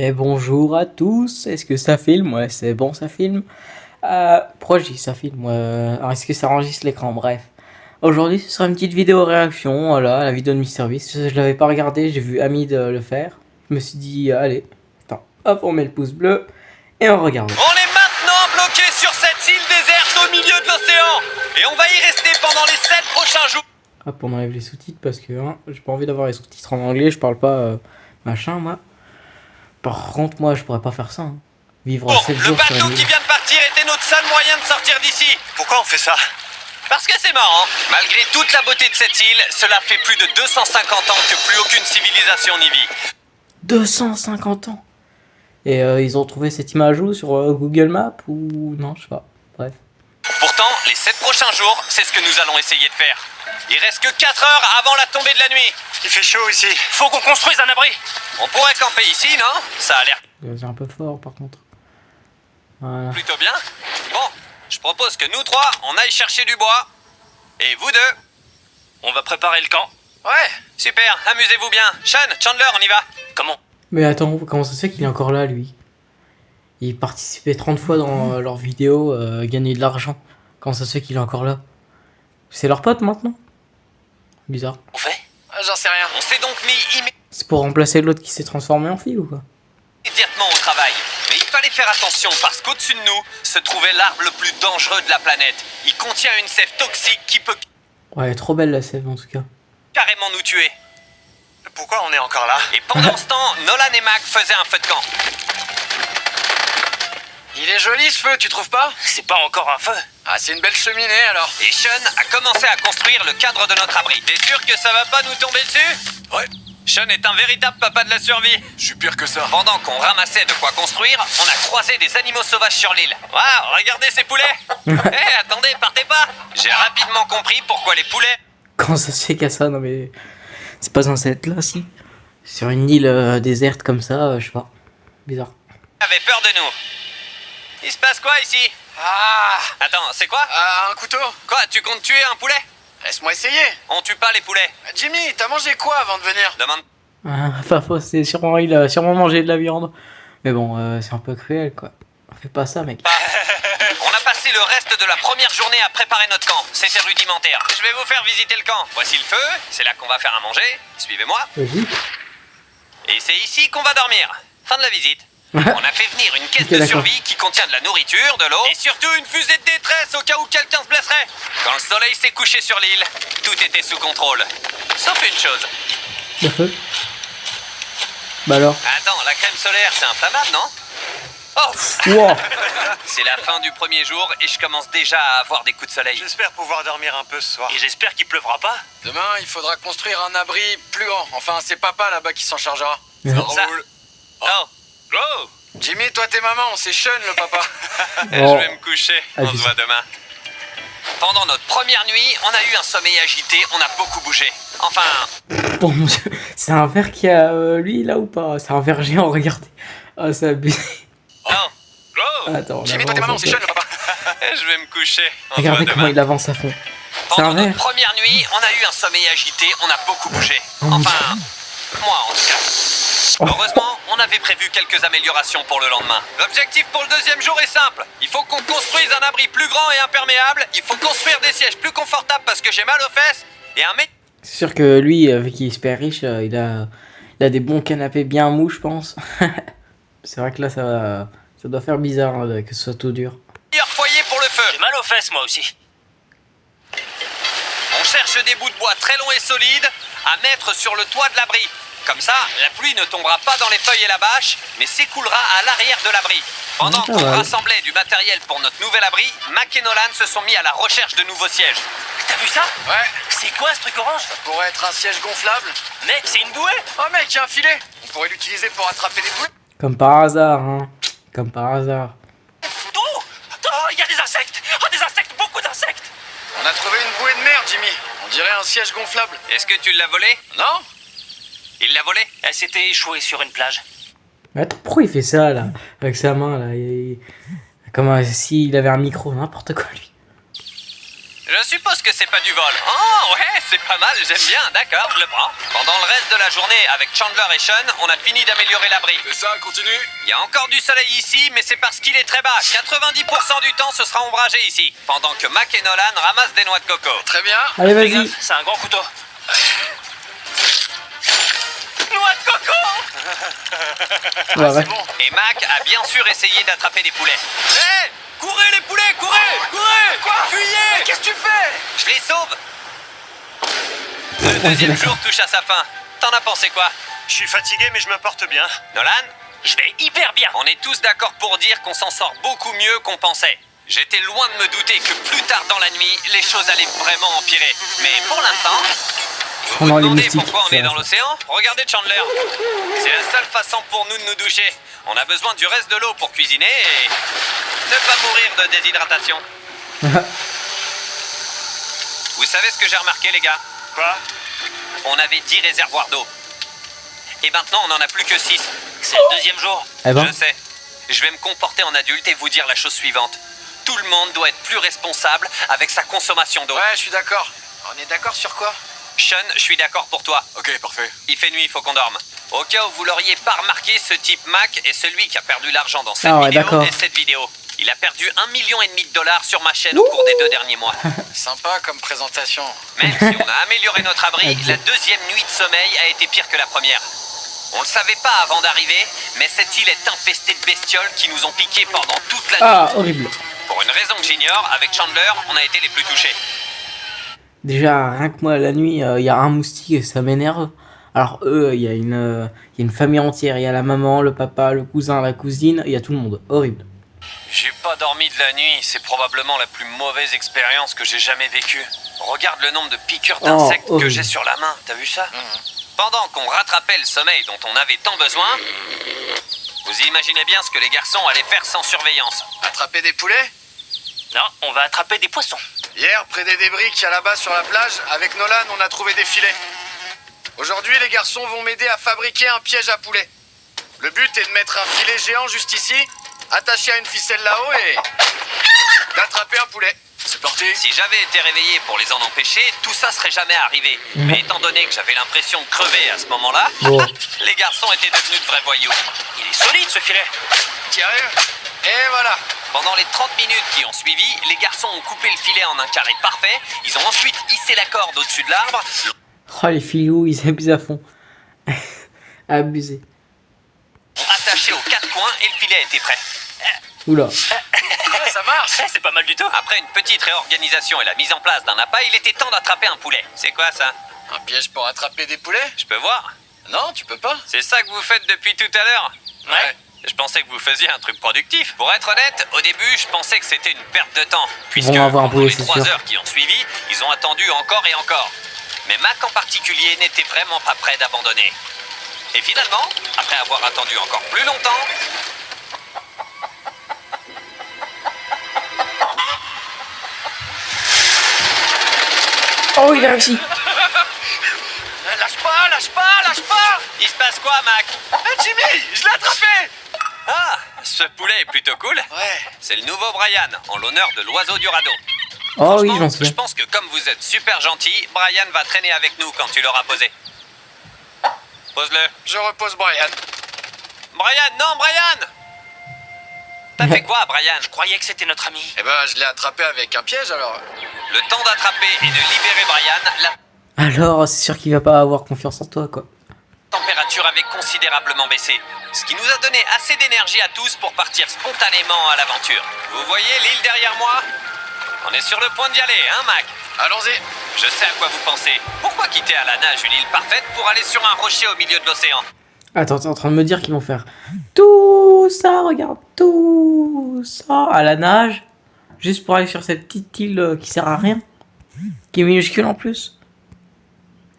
Et bonjour à tous, est-ce que ça filme? Ouais, c'est bon, ça filme. Pourquoi je dis ça filme? Alors, est-ce que ça enregistre l'écran? Bref. Aujourd'hui, ce sera une petite vidéo réaction, voilà, la vidéo de MrBeast. Je l'avais pas regardé, j'ai vu Hamid le faire. Je me suis dit, allez, attends, hop, on met le pouce bleu et on regarde. On est maintenant bloqué sur cette île déserte au milieu de l'océan. Et on va y rester pendant les 7 prochains jours. Hop, on enlève les sous-titres parce que j'ai pas envie d'avoir les sous-titres en anglais, je parle pas machin, moi. Par contre, moi, je pourrais pas faire ça. Vivre 7 Le jours sur bateau une qui île. vient de partir était notre seul moyen de sortir d'ici. Pourquoi on fait ça? Parce que c'est marrant. Malgré toute la beauté de cette île, cela fait plus de 250 ans que plus aucune civilisation n'y vit. 250 ans. Et ils ont trouvé cette image où sur Google Maps ou non, je sais pas. Bref. Pourtant, les 7 prochains jours, c'est ce que nous allons essayer de faire. Il reste que 4 heures avant la tombée de la nuit. Il fait chaud ici. Faut qu'on construise un abri. On pourrait camper ici, non? Ça a l'air C'est un peu fort par contre. Voilà. plutôt bien. Bon, je propose que nous trois, on aille chercher du bois. Et vous deux, on va préparer le camp. Ouais, super, amusez-vous bien. Sean, Chandler, on y va. Comment? Mais attends, comment ça se fait qu'il est encore là lui? Il participait 30 fois dans leurs vidéos, gagner de l'argent. Comment ça se fait qu'il est encore là? C'est leur pote maintenant? Bizarre. On fait? J'en sais rien. On s'est donc mis C'est pour remplacer l'autre qui s'est transformé en fille ou quoi? immédiatement au travail. Mais il fallait faire attention parce qu'au-dessus de nous se trouvait l'arbre le plus dangereux de la planète. Il contient une sève toxique qui peut Ouais, elle est trop belle la sève en tout cas. carrément nous tuer. Pourquoi on est encore là? Et pendant ce temps, Nolan et Mac faisaient un feu de camp. Il est joli ce feu, tu trouves pas? C'est pas encore un feu. Ah, c'est une belle cheminée alors. Et Sean a commencé à construire le cadre de notre abri. T'es sûr que ça va pas nous tomber dessus? Ouais. Sean est un véritable papa de la survie. Je suis pire que ça. Pendant qu'on ramassait de quoi construire, on a croisé des animaux sauvages sur l'île. Waouh, regardez ces poulets. Hé, attendez, partez pas. J'ai rapidement compris pourquoi les poulets... Comment ça se fait qu'à ça? Non mais. C'est pas censé être là si? Sur une île déserte comme ça, je sais pas. Bizarre. avaient peur de nous. Il se passe quoi ici? Ah! Attends, c'est quoi? Un couteau. Quoi, tu comptes tuer un poulet? Laisse-moi essayer. On tue pas les poulets. Jimmy, t'as mangé quoi avant de venir? Demande. Pas faux, c'est sûrement, il a sûrement mangé de la viande. Mais bon, c'est un peu cruel quoi. Fais pas ça mec. On a passé le reste de la première journée à préparer notre camp. C'était rudimentaire. Je vais vous faire visiter le camp. Voici le feu, c'est là qu'on va faire à manger. Suivez-moi. Logique. Et c'est ici qu'on va dormir. Fin de la visite. On a fait venir une caisse Ok, de d'accord. survie qui contient de la nourriture, de l'eau et surtout une fusée de détresse au cas où quelqu'un se blesserait. Quand le soleil s'est couché sur l'île, tout était sous contrôle. Sauf une chose. Le feu. Bah alors. Attends, la crème solaire, c'est inflammable, non? Oh! Wow. C'est la fin du premier jour et je commence déjà à avoir des coups de soleil. J'espère pouvoir dormir un peu ce soir. Et j'espère qu'il pleuvra pas. Demain, il faudra construire un abri plus grand. Enfin, c'est papa là-bas qui s'en chargera. Ouais. Ça roule. Oh! Oh! Jimmy, toi t'es maman, c'est Sean le papa. Je vais me coucher. On se Abusé. voit demain. Pendant notre première nuit, on a eu un sommeil agité, on a beaucoup bougé. Enfin, Bon mon dieu. C'est un verre qui a lui là ou pas? C'est un verre géant, regardez. Ah, c'est abusé. oh! Oh! Attends, on Jimmy, toi t'es avance maman, un c'est peu. Sean le papa. Je vais me coucher. On se Regardez voit comment demain. il avance à fond. C'est Pendant un notre verre. première nuit, on a eu un sommeil agité, on a beaucoup bougé. Enfin, moi en tout cas. Heureusement, on avait prévu quelques améliorations pour le lendemain. L'objectif pour le deuxième jour est simple. Il faut qu'on construise un abri plus grand et imperméable. Il faut construire des sièges plus confortables parce que j'ai mal aux fesses. Et un mec... C'est sûr que lui, vu qu'il est super riche, il a des bons canapés bien mous, je pense. C'est vrai que là, ça doit faire bizarre que ce soit tout dur. meilleur foyer pour le feu. J'ai mal aux fesses, moi aussi. On cherche des bouts de bois très longs et solides à mettre sur le toit de l'abri. Comme ça, la pluie ne tombera pas dans les feuilles et la bâche, mais s'écoulera à l'arrière de l'abri. Pendant Pas qu'on mal. rassemblait du matériel pour notre nouvel abri, Mac et Nolan se sont mis à la recherche de nouveaux sièges. T'as vu ça? Ouais, C'est quoi ce truc orange? pourrait être un siège gonflable. Mec, c'est une bouée? Oh mec, un filet. On pourrait l'utiliser pour attraper des boules. Comme par hasard, hein. Comme par hasard. Oh! Oh, il y a des insectes! Oh, des insectes! Beaucoup d'insectes! On a trouvé une bouée de mer, Jimmy. On dirait un siège gonflable. Est-ce que tu l'as volé? Non? Il l'a volé? Elle s'était échouée sur une plage. Mais attends, pourquoi il fait ça, là? Avec sa main, là. Comme s'il avait un micro, n'importe quoi, lui. Je suppose que c'est pas du vol. Oh ouais, c'est pas mal, j'aime bien, d'accord, je le prends. Pendant le reste de la journée, avec Chandler et Sean, on a fini d'améliorer l'abri. C'est ça, continue. Il y a encore du soleil ici, mais c'est parce qu'il est très bas. 90% du temps, ce sera ombragé ici. Pendant que Mac et Nolan ramassent des noix de coco. Très bien. Allez, Fais vas-y. gaffe, c'est un grand couteau. Noix de coco. Ouais, ouais. Bon, Et Mac a bien sûr essayé d'attraper des poulets. Hé, courez les poulets, courez, courez. Quoi? Fuyez. Qu'est-ce que tu fais? Je les sauve. Le deuxième jour touche à sa fin. T'en as pensé quoi? je suis fatigué, mais je me porte bien. Nolan? Je vais hyper bien. On est tous d'accord pour dire qu'on s'en sort beaucoup mieux qu'on pensait. J'étais loin de me douter que plus tard dans la nuit, les choses allaient vraiment empirer. Mais pour l'instant, vous Oh non, vous les demandez moustiques, pourquoi on c'est est dans vrai. l'océan? Regardez Chandler. C'est la seule façon pour nous de nous doucher. On a besoin du reste de l'eau pour cuisiner et ne pas mourir de déshydratation. Vous savez ce que j'ai remarqué, les gars? Quoi? On avait 10 réservoirs d'eau. Et maintenant, on n'en a plus que 6. C'est le deuxième jour. Eh ben, Je sais. Je vais me comporter en adulte et vous dire la chose suivante. Tout le monde doit être plus responsable avec sa consommation d'eau. Ouais, je suis d'accord. On est d'accord sur quoi? Sean, je suis d'accord pour toi. Ok, parfait. Il fait nuit, il faut qu'on dorme. Au cas où vous l'auriez pas remarqué, ce type Mac est celui qui a perdu l'argent dans cette Ah ouais, vidéo d'accord. et cette vidéo. Il a perdu 1,5 million de dollars sur ma chaîne au cours des 2 derniers mois. Sympa comme présentation. Même si on a amélioré notre abri, Adieu. la deuxième nuit de sommeil a été pire que la première. On le savait pas avant d'arriver, mais cette île est infestée de bestioles qui nous ont piqués pendant toute la nuit. ah, horrible. Pour une raison que j'ignore, avec Chandler, on a été les plus touchés. Déjà, rien que moi, la nuit, il y a un moustique et ça m'énerve. Alors eux, il y a une famille entière. Il y a la maman, le papa, le cousin, la cousine. Il y a tout le monde. Horrible. J'ai pas dormi de la nuit, c'est probablement la plus mauvaise expérience que j'ai jamais vécue. Regarde le nombre de piqûres d'insectes que horrible. j'ai sur la main, t'as vu ça? Pendant qu'on rattrapait le sommeil dont on avait tant besoin, vous imaginez bien ce que les garçons allaient faire sans surveillance. Attraper des poulets? Non, on va attraper des poissons. Hier, près des débris qu'il y a là-bas sur la plage, avec Nolan, on a trouvé des filets. Aujourd'hui, les garçons vont m'aider à fabriquer un piège à poulet. Le but est de mettre un filet géant juste ici, attaché à une ficelle là-haut et d'attraper un poulet. C'est parti. Si j'avais été réveillé pour les en empêcher, tout ça serait jamais arrivé. Mais étant donné que j'avais l'impression de crever à ce moment-là, Bon. les garçons étaient devenus de vrais voyous. Il est solide ce filet. T'y arrives? Et voilà. Pendant les 30 minutes qui ont suivi, les garçons ont coupé le filet en un carré parfait, ils ont ensuite hissé la corde au-dessus de l'arbre, Oh, les filous, ils abusent à fond. Abusé. l'ont attaché aux 4 coins et le filet était prêt. Oula. Ouais, ça marche. Eh, c'est pas mal du tout. Après une petite réorganisation et la mise en place d'un appât, il était temps d'attraper un poulet. C'est quoi ça? Un piège pour attraper des poulets? Je peux voir? Non, tu peux pas. C'est ça que vous faites depuis tout à l'heure? Ouais. Je pensais que vous faisiez un truc productif. Pour être honnête, au début, je pensais que c'était une perte de temps. Puisque vont avoir un pendant poulet, les c'est 3 sûr. heures qui ont suivi, ils ont attendu encore et encore. Mais Mac en particulier n'était vraiment pas prêt d'abandonner. Et finalement, après avoir attendu encore plus longtemps, Oh, il a réussi. Lâche pas, lâche pas, lâche pas. il se passe quoi, Mac? Jimmy, je l'ai attrapé. Ah, ce poulet est plutôt cool. Ouais. C'est le nouveau Brian, en l'honneur de l'oiseau du radeau. Oh oui, Franchement, j'en je souviens. pense que comme vous êtes super gentil, Brian va traîner avec nous quand tu l'auras posé. Pose-le. Je repose Brian. Brian, non, Brian! T'as fait quoi, Brian? Je croyais que c'était notre ami. Eh ben, je l'ai attrapé avec un piège alors. Le temps d'attraper et de libérer Brian, la Alors, c'est sûr qu'il va pas avoir confiance en toi, quoi. température avait considérablement baissé, ce qui nous a donné assez d'énergie à tous pour partir spontanément à l'aventure. Vous voyez l'île derrière moi? On est sur le point d'y aller, hein, Mac? Allons-y. Je sais à quoi vous pensez. Pourquoi quitter à la nage une île parfaite pour aller sur un rocher au milieu de l'océan? Attends, t'es en train de me dire qu'ils vont faire tout ça, regarde, tout ça à la nage, juste pour aller sur cette petite île qui sert à rien, qui est minuscule en plus,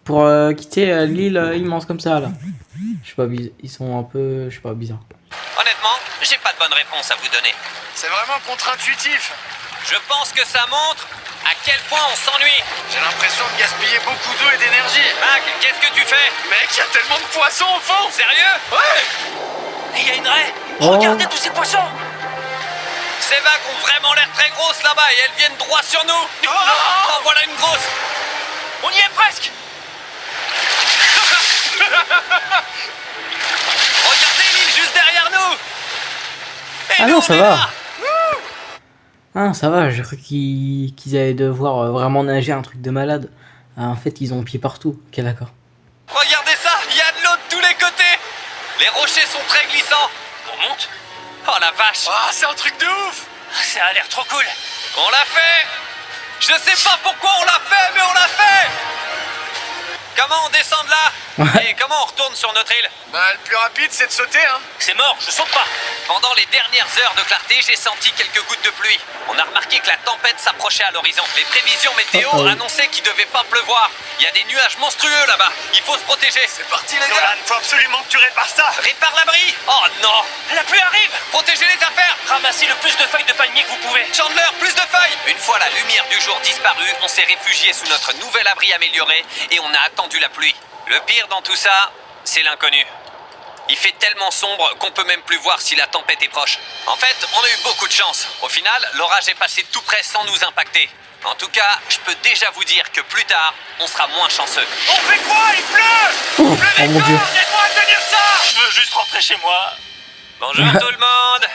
pour quitter l'île immense comme ça, là. Je sais pas, ils sont un peu, je sais pas, bizarres. Honnêtement, j'ai pas de bonne réponse à vous donner. C'est vraiment contre-intuitif. Je pense que ça montre à quel point on s'ennuie. J'ai l'impression de gaspiller beaucoup d'eau et d'énergie. Mac, qu'est-ce que tu fais? Mec, il y a tellement de poissons au fond. Sérieux? Ouais. Et il y a une raie. Oh. Regardez tous ces poissons. Ces vagues ont vraiment l'air très grosses là-bas et elles viennent droit sur nous. Oh, voilà une grosse. On y est presque. Regardez l'île juste derrière nous. Et Ah nous, non, on ça est va. là. Ah, ça va, j'ai cru qu'ils allaient devoir vraiment nager un truc de malade. Ah, en fait, ils ont pied partout. Ok, d'accord. Regardez ça, il y a de l'eau de tous les côtés. Les rochers sont très glissants. On monte. Oh la vache. Ah, c'est un truc de ouf! Ça a l'air trop cool. On l'a fait. Je sais pas pourquoi on l'a fait, mais on l'a fait. Comment on descend de là? Ouais. Et comment on retourne sur notre île? Bah, le plus rapide, c'est de sauter, hein. C'est mort, je saute pas. Pendant les dernières heures de clarté, j'ai senti quelques gouttes de pluie. On a remarqué que la tempête s'approchait à l'horizon. Les prévisions météo Oh oh. annonçaient qu'il devait pas pleuvoir. Il y a des nuages monstrueux là-bas. Il faut se protéger. C'est parti les gars. Nolan, faut absolument que tu répares ça. Répare l'abri. Oh non. La pluie arrive. Protégez les affaires. Ramassez le plus de feuilles de palmier que vous pouvez. Chandler, plus de feuilles. Une fois la lumière du jour disparue, on s'est réfugié sous notre nouvel abri amélioré et on a attendu la pluie. Le pire dans tout ça, c'est l'inconnu. Il fait tellement sombre qu'on peut même plus voir si la tempête est proche. En fait, on a eu beaucoup de chance. Au final, l'orage est passé tout près sans nous impacter. En tout cas, je peux déjà vous dire que plus tard, on sera moins chanceux. On fait quoi? Il pleut. Oh, oh mon dieu. Aide-moi à tenir ça. Je veux juste rentrer chez moi. Bonjour tout le monde.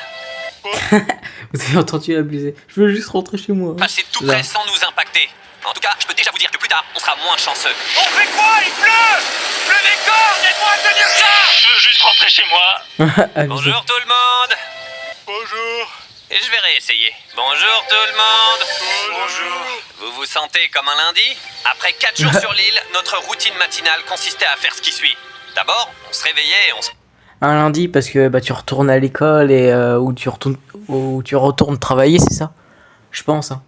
Vous avez entendu abuser. Je veux juste rentrer chez moi. Passer tout Là. près sans nous impacter. En tout cas, je peux déjà vous dire que plus tard, on sera moins chanceux. On fait quoi? Il pleut. Pleut des cordes. Aide-moi à tenir ça. Je veux juste rentrer chez moi. Abusé. Bonjour tout le monde. Bonjour. Et je vais réessayer. Bonjour tout le monde. Bonjour. Vous vous sentez comme un lundi? Après 4 jours sur l'île, notre routine matinale consistait à faire ce qui suit. D'abord, on se réveillait et on se Un lundi parce que bah, tu retournes à l'école et ou tu retournes travailler, c'est ça? Je pense. Hein.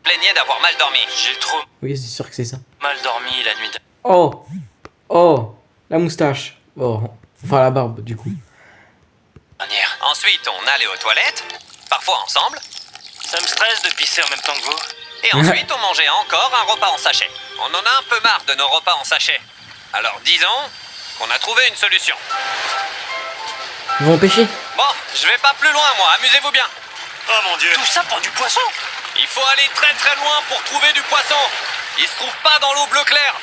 plaignait d'avoir mal dormi. J'ai trop Oui, c'est sûr que c'est ça. mal dormi la nuit. Oh! Oh! La moustache. Oh. Enfin, la barbe, du coup. Dernière. Ensuite, on allait aux toilettes, parfois ensemble. Ça me stresse de pisser en même temps que vous. Et ensuite, on mangeait encore un repas en sachet. On en a un peu marre de nos repas en sachet. Alors disons qu'on a trouvé une solution. Ils vont pêcher? Bon, je vais pas plus loin moi, amusez-vous bien. Oh mon dieu. Tout ça pour du poisson. Il faut aller très très loin pour trouver du poisson. Il se trouve pas dans l'eau bleu clair,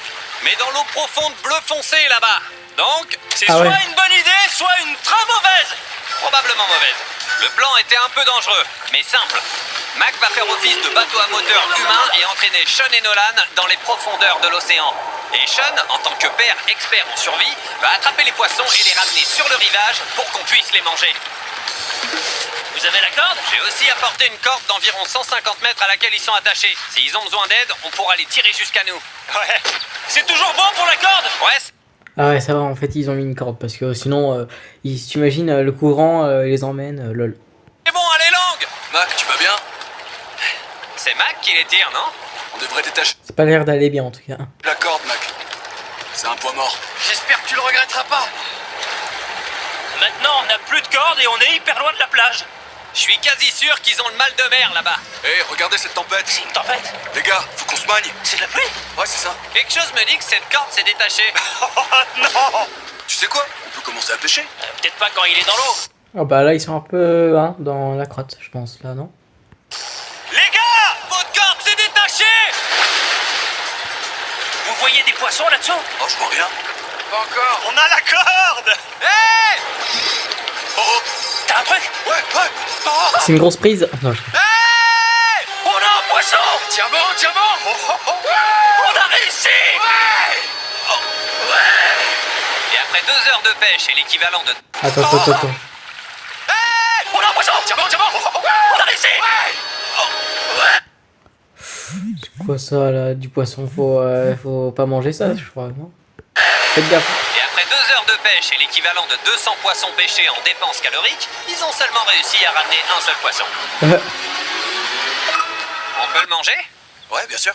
mais dans l'eau profonde bleu foncé là-bas. Donc, C'est Ah soit ouais. une bonne idée, soit une très mauvaise. probablement mauvaise. Le plan était un peu dangereux, mais simple. Mac va faire office de bateau à moteur humain et entraîner Sean et Nolan dans les profondeurs de l'océan. Et Sean, en tant que père expert en survie, va attraper les poissons et les ramener sur le rivage pour qu'on puisse les manger. Vous avez la corde? J'ai aussi apporté une corde d'environ 150 mètres à laquelle ils sont attachés. S'ils ont besoin d'aide, on pourra les tirer jusqu'à nous. Ouais. C'est toujours bon pour la corde. Ouais, Ah ouais, ça va, en fait, ils ont mis une corde parce que sinon, t'imagines, le courant les emmène, lol. c'est bon, allez longue. Mac, tu vas bien? C'est Mac qui les tire, non? On devrait détacher C'est pas l'air d'aller bien en tout cas. la corde, Mac. C'est un point mort. J'espère que tu le regretteras pas. Maintenant, on n'a plus de corde et on est hyper loin de la plage. Je suis quasi sûr qu'ils ont le mal de mer là-bas. Hé, regardez cette tempête. C'est une tempête. Les gars, faut qu'on se magne. C'est de la pluie. Ouais, c'est ça. Quelque chose me dit que cette corde s'est détachée. Non. Tu sais quoi? On peut commencer à pêcher. Peut-être pas quand il est dans l'eau. Oh bah là, ils sont un peu dans la crotte, je pense, là, non? Les gars, votre corde s'est détachée. Vous voyez des poissons là-dessous? Oh, je vois rien. Pas encore. On a la corde. Hé. Oh, T'as un truc? oh. Ouais, ouais. Oh. C'est une grosse prise? Non, je... Hé. On a un poisson. Tiens bon, tiens bon. On a réussi. Et après 2 heures de pêche et l'équivalent de... Attends. On a un poisson. Tiens bon, tiens bon. On a réussi. C'est quoi ça, là? Du poisson, faut pas manger ça, je crois, non? Faites gaffe. Et après 2 heures de pêche et l'équivalent de 200 poissons pêchés en dépenses caloriques, ils ont seulement réussi à ramener un seul poisson. On peut le manger? Ouais, bien sûr.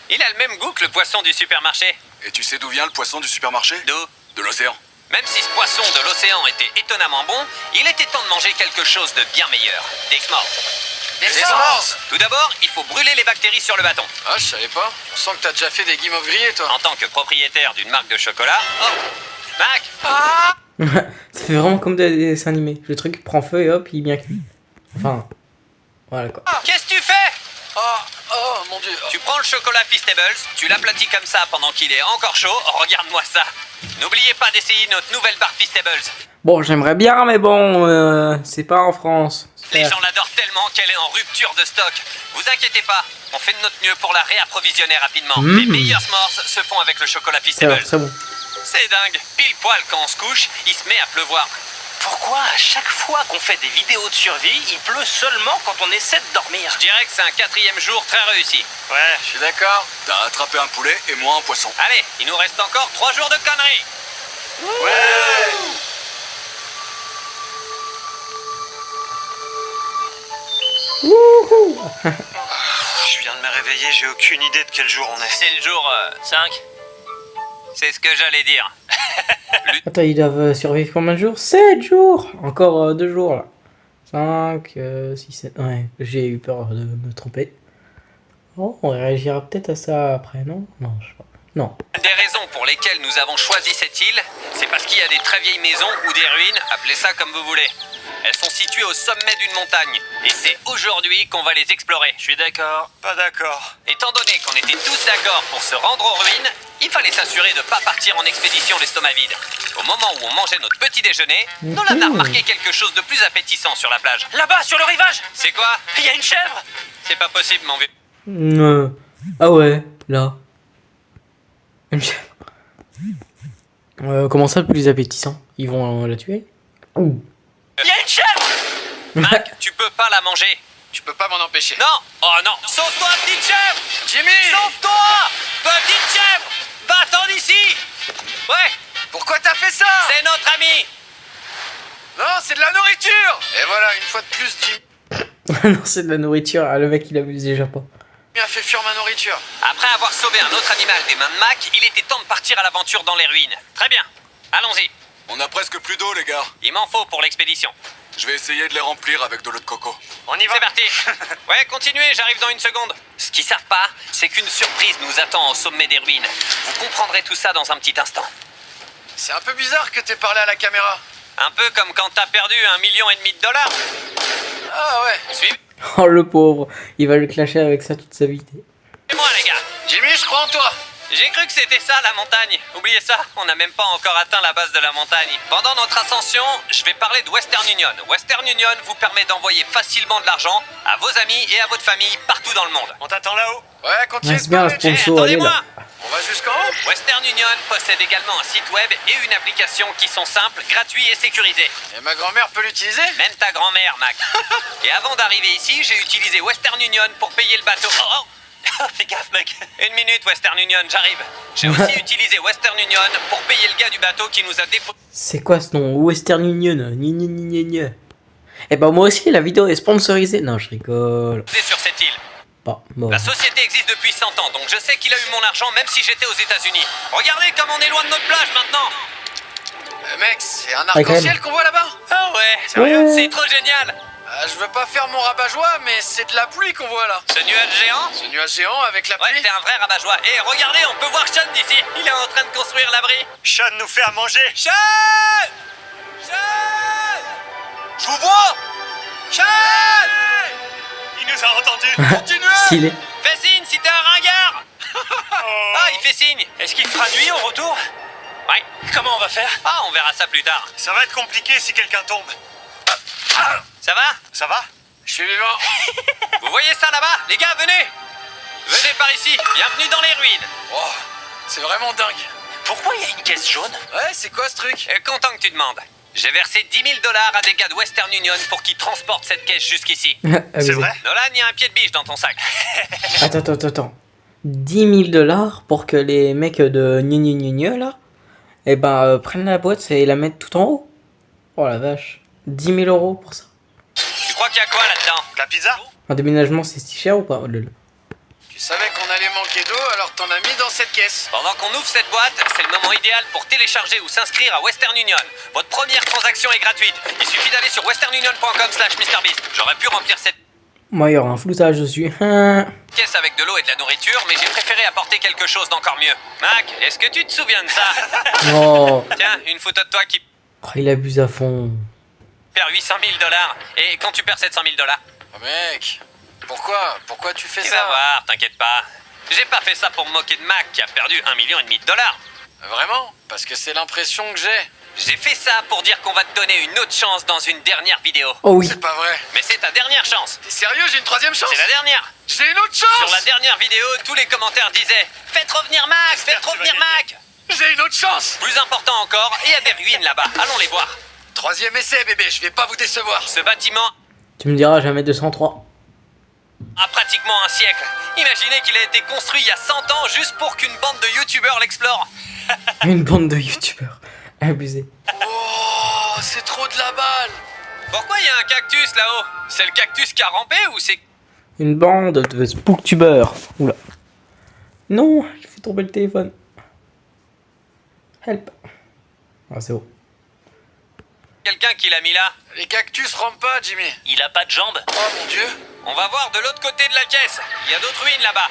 Il a le même goût que le poisson du supermarché. Et tu sais d'où vient le poisson du supermarché? D'où? De l'océan. Même si ce poisson de l'océan était étonnamment bon, il était temps de manger quelque chose de bien meilleur. Des s'mores. Des s'mores. Tout d'abord, il faut brûler les bactéries sur le bâton. Ah, je savais pas. On sent que t'as déjà fait des guimauves grillés, toi. En tant que propriétaire d'une marque de chocolat... Oh Mac. Ça fait vraiment comme des dessins animés. Le truc prend feu et hop, il est bien cuit. Enfin, voilà quoi. Qu'est-ce que tu fais? Oh mon dieu. Tu prends le chocolat Feastables, tu l'aplatis comme ça pendant qu'il est encore chaud. Regarde-moi ça. N'oubliez pas d'essayer notre nouvelle barre Feastables. Bon, j'aimerais bien, mais bon, c'est pas en France. Les gens l'adorent tellement qu'elle est en rupture de stock. Vous inquiétez pas, on fait de notre mieux pour la réapprovisionner rapidement. Les meilleurs s'mores se font avec le chocolat Ça va, Feastables. très bon. C'est dingue. Pile poil quand on se couche, il se met à pleuvoir. Pourquoi à chaque fois qu'on fait des vidéos de survie, il pleut seulement quand on essaie de dormir? Je dirais que c'est un 4e jour très réussi. Ouais. Je suis d'accord. T'as attrapé un poulet et moi un poisson. Allez, il nous reste encore 3 jours de conneries. Je viens de me réveiller, j'ai aucune idée de quel jour on est. C'est le jour 5. C'est ce que j'allais dire. Attends, ils doivent survivre combien de jours? 7 jours. Encore 2 jours là. 5, 6, 7. Ouais, j'ai eu peur de me tromper. Oh, on réagira peut-être à ça après, non? Non, je sais pas. Non. Des raisons pour lesquelles nous avons choisi cette île, c'est parce qu'il y a des très vieilles maisons ou des ruines, appelez ça comme vous voulez. Elles sont situées au sommet d'une montagne, et c'est aujourd'hui qu'on va les explorer. Je suis d'accord, pas d'accord. Étant donné qu'on était tous d'accord pour se rendre aux ruines, il fallait s'assurer de ne pas partir en expédition l'estomac vide. Au moment où on mangeait notre petit déjeuner, Nolan a remarqué quelque chose de plus appétissant sur la plage. Là-bas, sur le rivage, C'est quoi? il y a une chèvre. C'est pas possible, mon vieux. Ah ouais, là. Une chèvre. Comment ça, le plus appétissant? Ils vont la tuer? Ouh. Il y a une chèvre. Mac, tu peux pas la manger. Tu peux pas m'en empêcher. Non! Oh non! Sauve-toi, petite chèvre! Jimmy! Sauve-toi! Petite chèvre! Va-t'en d'ici! Ouais! Pourquoi t'as fait ça? C'est notre ami! Non, c'est de la nourriture! Et voilà, une fois de plus, Jimmy Non, c'est de la nourriture. Ah, le mec, il abuse déjà pas. a fait fuir ma nourriture. Après avoir sauvé un autre animal des mains de Mac, il était temps de partir à l'aventure dans les ruines. Très bien. Allons-y. On a presque plus d'eau, les gars. Il m'en faut pour l'expédition. Je vais essayer de les remplir avec de l'eau de coco. On y va. C'est parti. Ouais, continuez, j'arrive dans une seconde. Ce qu'ils savent pas, c'est qu'une surprise nous attend au sommet des ruines. Vous comprendrez tout ça dans un petit instant. C'est un peu bizarre que t'aies parlé à la caméra. Un peu comme quand t'as perdu 1,5 million de dollars. Ah ouais. Suivez-moi, Oh, le pauvre. Il va le clasher avec ça toute sa vie. les gars. Jimmy, je crois en toi. J'ai cru que c'était ça la montagne. Oubliez ça, on n'a même pas encore atteint la base de la montagne. Pendant notre ascension, je vais parler de Western Union. Western Union vous permet d'envoyer facilement de l'argent à vos amis et à votre famille partout dans le monde. On t'attend là-haut. Ouais, continue Ouais, de c'est bien un parler. sponsor, allez Attendez-moi. là. On va jusqu'en haut. Western Union possède également un site web et une application qui sont simples, gratuits et sécurisés. Et ma grand-mère peut l'utiliser? Même ta grand-mère, Mac. Et avant d'arriver ici, j'ai utilisé Western Union pour payer le bateau. Oh, Fais gaffe, mec. Une minute, Western Union, j'arrive. J'ai aussi utilisé Western Union pour payer le gars du bateau qui nous a déposé C'est quoi ce nom? Western Union. Gna, gna, gna, gna. Eh ben, moi aussi, la vidéo est sponsorisée. Non, je rigole. sur cette île. Bon. La société existe depuis 100 ans, donc je sais qu'il a eu mon argent même si j'étais aux États-Unis. Regardez comme on est loin de notre plage maintenant. Mec, c'est un quand arc-en-ciel même. qu'on voit là-bas? Ah ouais, Sérieux c'est trop génial. Je veux pas faire mon rabat-joie, mais c'est de la pluie qu'on voit là. Ce nuage géant. Ce nuage géant avec la Ouais, pluie. t'es un vrai rabat-joie. Et regardez, on peut voir Sean d'ici. Il est en train de construire l'abri. Sean nous fait à manger. Sean! Je vous vois! Sean! Il nous a entendus. Continuez. Stylé. Fais signe si t'es un ringard! Oh. Ah, il fait signe! Est-ce qu'il fera nuit au retour? Ouais. Comment on va faire? Ah, on verra ça plus tard. Ça va être compliqué si quelqu'un tombe. Ça va? Ça va? Je suis vivant. Vous voyez ça là-bas? Les gars, venez! Venez par ici. Bienvenue dans les ruines. Oh, c'est vraiment dingue. Pourquoi il y a une caisse jaune? Ouais, c'est quoi ce truc? Content que tu demandes. J'ai versé 10 000 $ à des gars de Western Union pour qu'ils transportent cette caisse jusqu'ici. Abusé. C'est vrai? Nolan, il y a un pied de biche dans ton sac. Attends. 10 000 $ pour que les mecs de Gna Gna Gna Gna, là, eh ben, prennent la boîte et la mettent tout en haut. Oh la vache. 10 000 € pour ça. Tu crois qu'il y a quoi là-dedans? De la pizza? Un déménagement, c'est si cher ou pas? Oh, lol. Tu savais qu'on allait manquer d'eau, alors t'en as mis dans cette caisse. Pendant qu'on ouvre cette boîte, c'est le moment idéal pour télécharger ou s'inscrire à Western Union. Votre première transaction est gratuite. Il suffit d'aller sur westernunion.com/MrBeast. J'aurais pu remplir cette Moi, il y aura un floutage dessus. caisse avec de l'eau et de la nourriture, mais j'ai préféré apporter quelque chose d'encore mieux. Mac, est-ce que tu te souviens de ça? Oh, Tiens, une photo de toi qui... il abuse à fond. perds 800 000 $. Et quand tu perds 700 000 $, Oh mec, pourquoi tu fais tu ça? vas voir, t'inquiète pas. J'ai pas fait ça pour me moquer de Mac qui a perdu 1,5 million de $. Vraiment? Parce que c'est l'impression que j'ai. J'ai fait ça pour dire qu'on va te donner une autre chance dans une dernière vidéo. Oh oui. C'est pas vrai. Mais c'est ta dernière chance. T'es sérieux? J'ai une troisième chance? C'est la dernière. J'ai une autre chance! Sur la dernière vidéo, tous les commentaires disaient « Faites revenir Mac, faites revenir Mac !» J'ai une autre chance! Plus important encore, il y a des ruines là-bas, allons les voir. Troisième essai, bébé, je vais pas vous décevoir. Ce bâtiment Tu me diras jamais 203. a pratiquement un siècle. Imaginez qu'il a été construit il y a 100 ans juste pour qu'une bande de youtubeurs l'explore. Une bande de youtubeurs. Abusé. Oh, c'est trop de la balle! Pourquoi il y a un cactus là-haut? C'est le cactus qui a rampé ou c'est... Une bande de spooktubeurs. Oula. Non, j'ai fait tomber le téléphone. Help. Ah, c'est bon. quelqu'un qui l'a mis là? Les cactus rampent pas, Jimmy. Il a pas de jambes? Oh mon dieu, On va voir de l'autre côté de la caisse. Il y a d'autres ruines là-bas.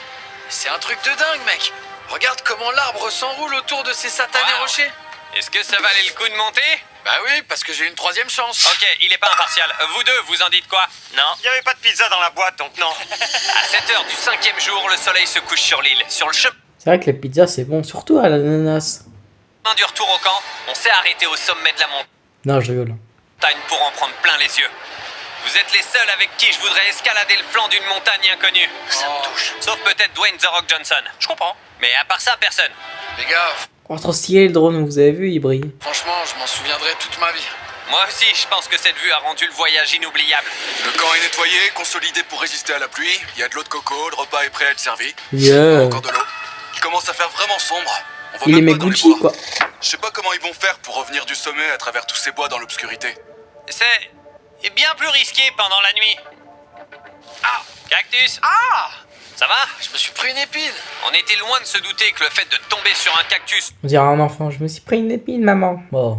c'est un truc de dingue, mec. Regarde comment l'arbre s'enroule autour de ces satanés Wow. rochers. Est-ce que ça valait le coup de monter? Bah oui, parce que j'ai une troisième chance. Ok, il est pas impartial. Vous deux, vous en dites quoi? Non. Il y avait pas de pizza dans la boîte, donc non. À 7h du 5e jour, le soleil se couche sur l'île. Sur le chemin C'est vrai que les pizzas, c'est bon, surtout à l'ananas. du retour au camp, on s'est arrêté au sommet de la Non, je rigole. montagne pour en prendre plein les yeux. Vous êtes les seuls avec qui je voudrais escalader le flanc d'une montagne inconnue. Ça me touche. Sauf peut-être Dwayne The Rock Johnson. Je comprends. Mais à part ça, personne. Les gars, Oh, trop stylé le drone, vous avez vu, il brille. franchement, je m'en souviendrai toute ma vie. Moi aussi, je pense que cette vue a rendu le voyage inoubliable. Le camp est nettoyé, consolidé pour résister à la pluie. Il y a de l'eau de coco, le repas est prêt à être servi. Yeah. Encore de l'eau. Il commence à faire vraiment sombre. On voit Il est même pas dans les Gucci, bois. quoi. Je sais pas comment ils vont faire pour revenir du sommet à travers tous ces bois dans l'obscurité. C'est bien plus risqué pendant la nuit. Ah, cactus. Ah, ça va? Je me suis pris une épine. On était loin de se douter que le fait de tomber sur un cactus On dirait un enfant, je me suis pris une épine, maman. Oh.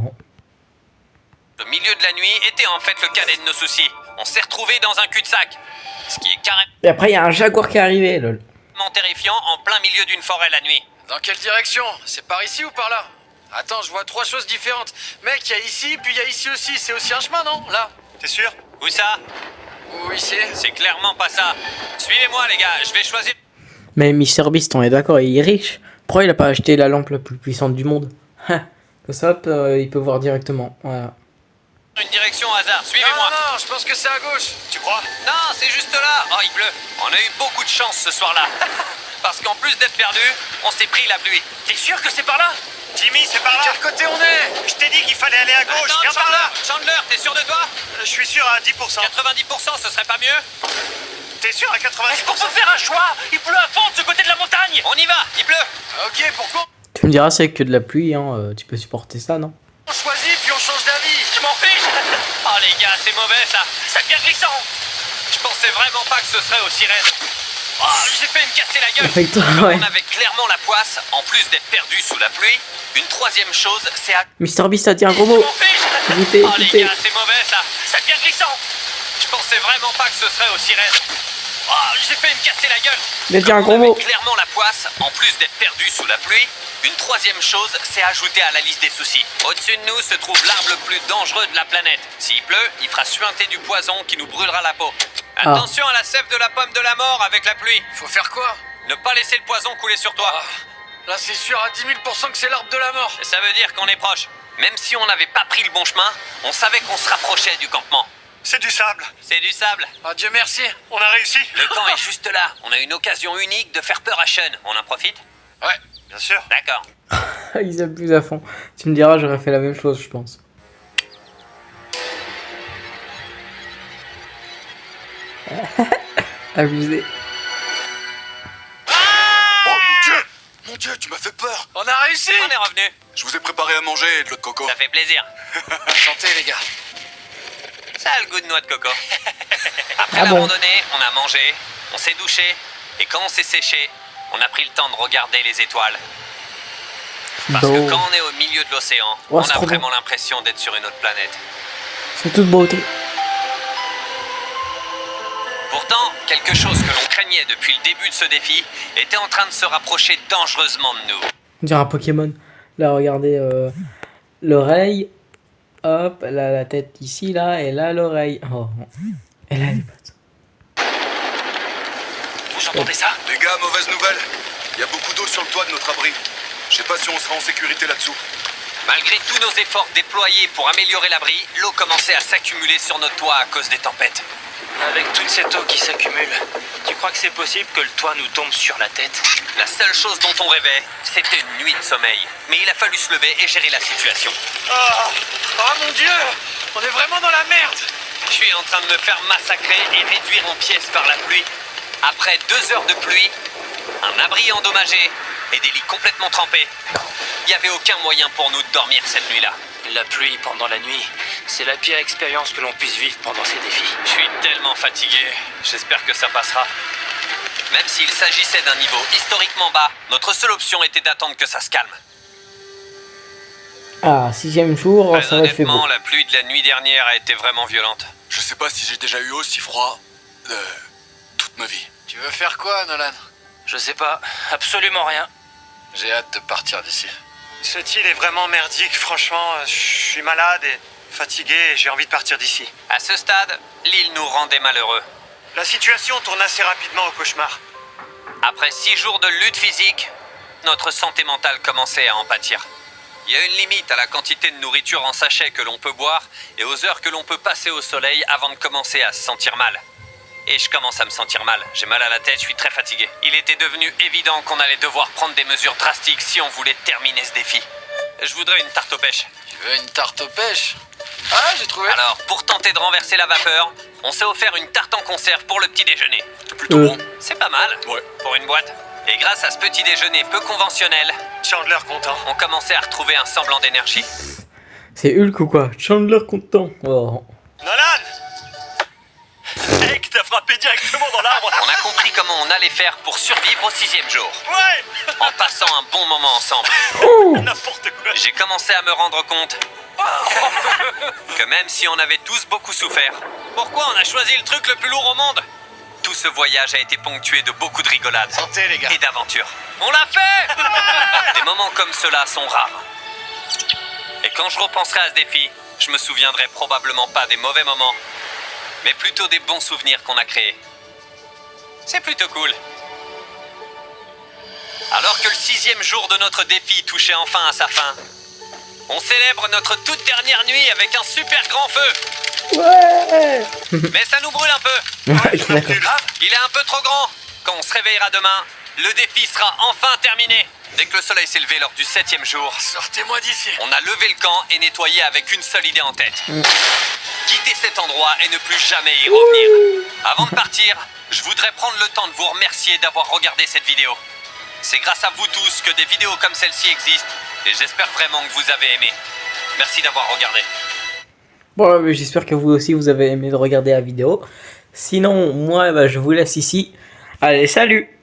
au milieu de la nuit était en fait le cadet de nos soucis. On s'est retrouvés dans un cul-de-sac. Ce qui est carrément Et après, il y a un jaguar qui est arrivé, lol. terrifiant en plein milieu d'une forêt la nuit. Dans quelle direction? C'est par ici ou par là? Attends, je vois trois choses différentes. Mec, il y a ici, puis il y a ici aussi. C'est aussi un chemin, non? Là? T'es sûr? Où ça? Ou ici? C'est clairement pas ça. Suivez-moi les gars, je vais choisir Mais MrBeast, on est d'accord, il est riche. Pourquoi il a pas acheté la lampe la plus puissante du monde? Comme ça, hop, il peut voir directement. Voilà. une direction au hasard. Non, Suivez-moi. non, non, je pense que c'est à gauche. Tu crois? Non, c'est juste là. Oh, il pleut. On a eu beaucoup de chance ce soir-là. Parce qu'en plus d'être perdu, on s'est pris la pluie. T'es sûr que c'est par là? Jimmy, c'est par là. Quel côté on est? Je t'ai dit qu'il fallait aller à gauche. Attends, Viens par là. Chandler, t'es sûr de toi? Je suis sûr à 10%. 90%, ce serait pas mieux? T'es sûr à 90%? Est-ce qu'on peut faire un choix? Il pleut à fond de ce côté de la montagne. On y va, il pleut. Ok, pourquoi Tu me diras, c'est que de la pluie, hein. Tu peux supporter ça, non? on choisit, puis on change d'avis? Je m'en fiche. Oh les gars, c'est mauvais ça. Ça devient glissant. Je pensais vraiment pas que ce serait aussi raide. Oh, j'ai fait me casser la gueule. Effectivement, ouais. On avait clairement la poisse, en plus d'être perdu sous la pluie. Une troisième chose, c'est à... MrBeast a dit un gros mot. Je m'en fiche. Écoutez, Oh les écoutez. gars, c'est mauvais ça. Ça devient glissant. Je pensais vraiment pas que ce serait aussi raide. Oh, j'ai fait me casser la gueule. Il a dit un On gros avait mot. clairement la poisse, en plus d'être perdu sous la pluie. Une troisième chose, c'est ajouter à la liste des soucis. Au-dessus de nous se trouve l'arbre le plus dangereux de la planète. S'il pleut, il fera suinter du poison qui nous brûlera la peau. Ah. Attention à la sève de la pomme de la mort avec la pluie. Faut faire quoi? Ne pas laisser le poison couler sur toi. Là, c'est sûr à 10 000% que c'est l'arbre de la mort. Ça veut dire qu'on est proche. Même si on n'avait pas pris le bon chemin, on savait qu'on se rapprochait du campement. C'est du sable. C'est du sable. Oh, Dieu merci. On a réussi. Le camp est juste là. On a une occasion unique de faire peur à Sean. On en profite? Ouais. Bien sûr. D'accord. Ils abusent à fond. Tu me diras, j'aurais fait la même chose, je pense. Abusé. Oh mon dieu! Mon dieu, tu m'as fait peur! On a réussi. On est revenu. Je vous ai préparé à manger et de l'eau de coco. Ça fait plaisir. Santé, les gars. Ça a le goût de noix de coco. Après Ah la bon? randonnée, on a mangé, on s'est douché, et quand on s'est séché, on a pris le temps de regarder les étoiles. Parce Bon. que quand on est au milieu de l'océan, Oh, on c'est a trop vraiment l'impression d'être sur une autre planète. C'est toute beauté. Pourtant, quelque chose que l'on craignait depuis le début de ce défi était en train de se rapprocher dangereusement de nous. On dirait un Pokémon. Là, regardez l'oreille. Hop, elle a la tête ici, là, et là l'oreille. Oh, elle a les pattes. Vous entendez ça? Les gars, mauvaise nouvelle. Il y a beaucoup d'eau sur le toit de notre abri. Je sais pas si on sera en sécurité là-dessous. Malgré tous nos efforts déployés pour améliorer l'abri, l'eau commençait à s'accumuler sur notre toit à cause des tempêtes. Avec toute cette eau qui s'accumule, tu crois que c'est possible que le toit nous tombe sur la tête? La seule chose dont on rêvait, c'était une nuit de sommeil. Mais il a fallu se lever et gérer la situation. Oh mon Dieu! On est vraiment dans la merde! Je suis en train de me faire massacrer et réduire en pièces par la pluie. Après 2 heures de pluie, un abri endommagé et des lits complètement trempés, il n'y avait aucun moyen pour nous de dormir cette nuit-là. La pluie pendant la nuit, c'est la pire expérience que l'on puisse vivre pendant ces défis. Je suis tellement fatigué, j'espère que ça passera. Même s'il s'agissait d'un niveau historiquement bas, notre seule option était d'attendre que ça se calme. Ah, 6e jour, Très ça va, il fait beau. honnêtement, la pluie de la nuit dernière a été vraiment violente. Je sais pas si j'ai déjà eu aussi froid toute ma vie. Tu veux faire quoi, Nolan? Je sais pas, absolument rien. J'ai hâte de partir d'ici. Cette île est vraiment merdique, franchement, je suis malade et fatigué et j'ai envie de partir d'ici. À ce stade, l'île nous rendait malheureux. La situation tourne assez rapidement au cauchemar. Après 6 jours de lutte physique, notre santé mentale commençait à en pâtir. Il y a une limite à la quantité de nourriture en sachet que l'on peut boire et aux heures que l'on peut passer au soleil avant de commencer à se sentir mal. Et je commence à me sentir mal. J'ai mal à la tête, je suis très fatigué. Il était devenu évident qu'on allait devoir prendre des mesures drastiques si on voulait terminer ce défi. Je voudrais une tarte aux pêches. Tu veux une tarte aux pêches? Ah, j'ai trouvé. Alors, pour tenter de renverser la vapeur, on s'est offert une tarte en conserve pour le petit déjeuner. C'est plutôt bon. C'est pas mal, Ouais. pour une boîte. Et grâce à ce petit déjeuner peu conventionnel, Chandler content. on commençait à retrouver un semblant d'énergie. C'est Hulk ou quoi? Chandler content. Oh. Nolan! Mec, t'as frappé directement dans l'arbre! On a compris comment on allait faire pour survivre au 6e jour, Ouais! en passant un bon moment ensemble. N'importe quoi! J'ai commencé à me rendre compte que même si on avait tous beaucoup souffert, pourquoi on a choisi le truc le plus lourd au monde? Tout ce voyage a été ponctué de beaucoup de rigolades Santé, les gars. et d'aventures. On l'a fait! Des moments comme ceux-là sont rares. Et quand je repenserai à ce défi, je me souviendrai probablement pas des mauvais moments, mais plutôt des bons souvenirs qu'on a créés. C'est plutôt cool. Alors que le 6e jour de notre défi touchait enfin à sa fin, on célèbre notre toute dernière nuit avec un super grand feu. Ouais. Mais ça nous brûle un peu. Ouais, d'accord. Il est un peu trop grand. Quand on se réveillera demain, le défi sera enfin terminé. Dès que le soleil s'est levé lors du 7e jour, Sortez-moi d'ici. on a levé le camp et nettoyé avec une seule idée en tête. Quitter cet endroit et ne plus jamais y revenir. Avant de partir, je voudrais prendre le temps de vous remercier d'avoir regardé cette vidéo. C'est grâce à vous tous que des vidéos comme celle-ci existent et j'espère vraiment que vous avez aimé. Merci d'avoir regardé. Bon, mais j'espère que vous aussi vous avez aimé de regarder la vidéo. Sinon, moi, bah, je vous laisse ici. Allez, salut!